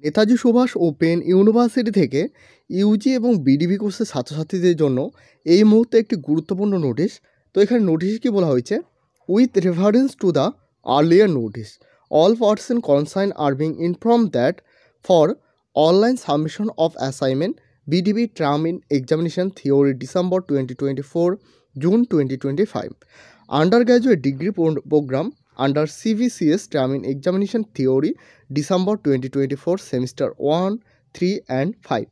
Netaji Subhash open university থেকে Yuji এবং BDB কোর্সের ছাত্রছাত্রীদের জন্য এই মুহূর্তে একটি গুরুত্বপূর্ণ নোটিশ। তো এখানে নোটিশে কী বলা হয়েছে, with reference to the earlier notice all person concern are being inform that for online submission of assignment BDP term end examination theory December 2024 June 2025 undergraduate degree programme under CVCS term in examination theory December 2024 semester 1, 3 and 5,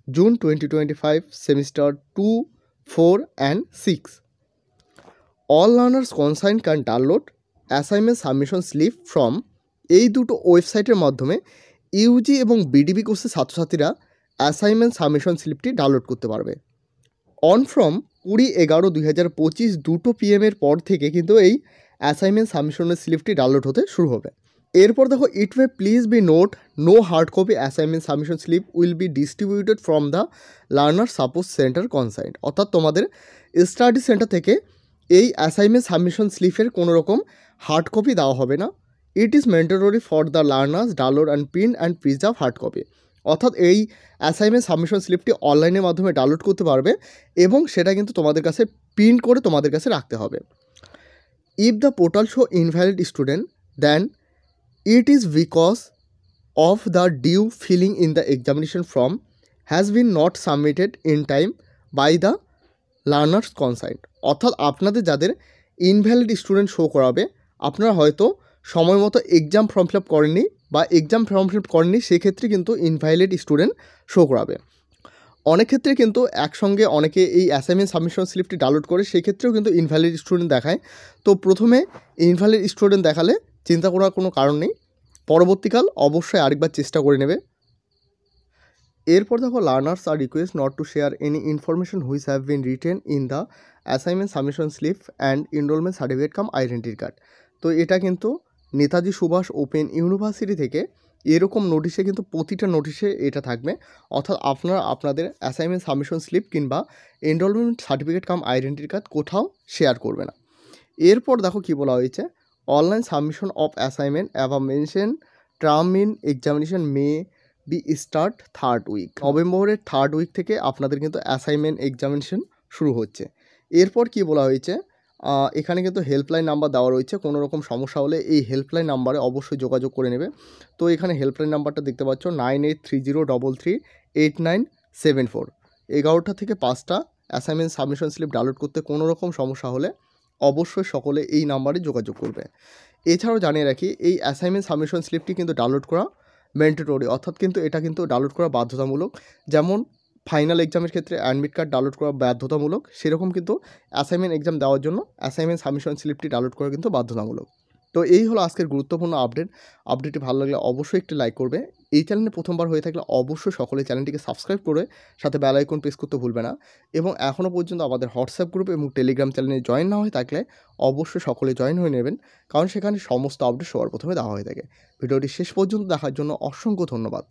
June 2025 semester 2, 4 and 6. All learners concerned can download assignment submission slip from এই দুটো ওয়েবসাইটের মাধ্যমে Yuji এবং BDB কোর্সের ছাত্রছাত্রীরা assignment submission স্লিপটি download করতে পারবে। On from 20/11/2025 2 PM পর থেকে কিন্তু এই অ্যাসাইনমেন্ট সাবমিশনের স্লিপটি ডাউনলোড হতে শুরু হবে। এরপর দেখো, it may please be note no hard copy assignment submission slip will be distributed from the learner support centre concern. অর্থাৎ তোমাদের স্টাডি সেন্টার থেকে এই অ্যাসাইনমেন্ট সাবমিশন স্লিপের কোনো রকম হার্ড কপি দেওয়া হবে না। It is mandatory for the learners download and print and preserve hard copy. অর্থাৎ এই অ্যাসাইনমেন্ট সাবমিশন স্লিপটি অনলাইনের মাধ্যমে ডাউনলোড করতে পারবে এবং সেটা কিন্তু তোমাদের কাছে প্রিন্ট করে তোমাদের কাছে রাখতে হবে। If the portal show invalid student, then it is because of the due filling in the examination form has been not submitted in time by the learners concerned. অর্থাৎ আপনাদের যাদের ইনভ্যালিড স্টুডেন্ট শো করাবে, আপনারা হয়তো সময় মতো exam form fill up করেননি বা এক্সাম ফর্ম ফিল আপ করেননি, সেক্ষেত্রে কিন্তু ইনভ্যালিড স্টুডেন্ট শো করাবে। অনেক ক্ষেত্রে কিন্তু একসঙ্গে অনেকে এই অ্যাসাইনমেন্ট সাবমিশন স্লিপটি ডাউনলোড করে, সেই ক্ষেত্রেও কিন্তু ইনভ্যালিড স্টুডেন্ট দেখায়। তো প্রথমে ইনভ্যালিড স্টুডেন্ট দেখালে চিন্তা করার কোনো কারণ নেই, পরবর্তীকাল অবশ্যই আরেকবার চেষ্টা করে নেবে। এরপর দেখো, learners are request not to share any information which have been written in the assignment submission slip and enrolment certificate cum identity card. তো এটা কিন্তু নেতাজি সুভাষ ওপেন ইউনিভার্সিটি থেকে এরকম নোটিশে কিন্তু প্রতিটা নোটিশে এটা থাকবে। অর্থাৎ আপনারা আপনাদের অ্যাসাইনমেন্ট সাবমিশন স্লিপ কিংবা enrolment certificate cum identity card কোথাও শেয়ার করবে না। এরপর দেখো কী বলা হয়েছে, online submission of assignment above mention term end examination may be start 3rd week. নভেম্বরের 3rd উইক থেকে আপনাদের কিন্তু অ্যাসাইনমেন্ট এক্সামিনেশন শুরু হচ্ছে। এরপর কি বলা হয়েছে, এখানে কিন্তু হেল্পলাইন নাম্বার দেওয়া রয়েছে। কোনো রকম সমস্যা হলে এই হেল্পলাইন নাম্বারে অবশ্যই যোগাযোগ করে নেবে। তো এখানে হেল্পলাইন নাম্বারটা দেখতে পাচ্ছ 9830338974। 11টা থেকে 5টা অ্যাসাইনমেন্ট সাবমিশন স্লিপ ডাউনলোড করতে কোনো রকম সমস্যা হলে অবশ্যই সকলে এই নাম্বারে যোগাযোগ করবে। এছাড়াও জানিয়ে রাখি, এই অ্যাসাইনমেন্ট সাবমিশন স্লিপটি কিন্তু ডাউনলোড করা ম্যান্ডেটরি, অর্থাৎ কিন্তু এটা কিন্তু ডাউনলোড করা বাধ্যতামূলক। যেমন ফাইনাল এক্সামের ক্ষেত্রে অ্যাডমিট কার্ড ডাউনলোড করা বাধ্যতামূলক, সেরকম কিন্তু অ্যাসাইনমেন্ট এক্সাম দেওয়ার জন্য অ্যাসাইনমেন্ট সাবমিশন স্লিপটি ডাউনলোড করা কিন্তু বাধ্যতামূলক। তো এই হলো আজকের গুরুত্বপূর্ণ আপডেটটি ভালো লাগলে অবশ্যই একটি লাইক করবে। এই চ্যানেলে প্রথমবার হয়ে থাকলে অবশ্যই সকলে চ্যানেলটিকে সাবস্ক্রাইব করে সাথে বেল আইকন প্রেস করতে ভুলবে না। এবং এখনও পর্যন্ত আমাদের হোয়াটসঅ্যাপ গ্রুপ এবং টেলিগ্রাম চ্যানেলে জয়েন না হয়ে থাকলে অবশ্যই সকলে জয়েন হয়ে নেবেন, কারণ সেখানে সমস্ত আপডেট সবার প্রথমে দেওয়া হয়ে থাকে। ভিডিওটি শেষ পর্যন্ত দেখার জন্য অসংখ্য ধন্যবাদ।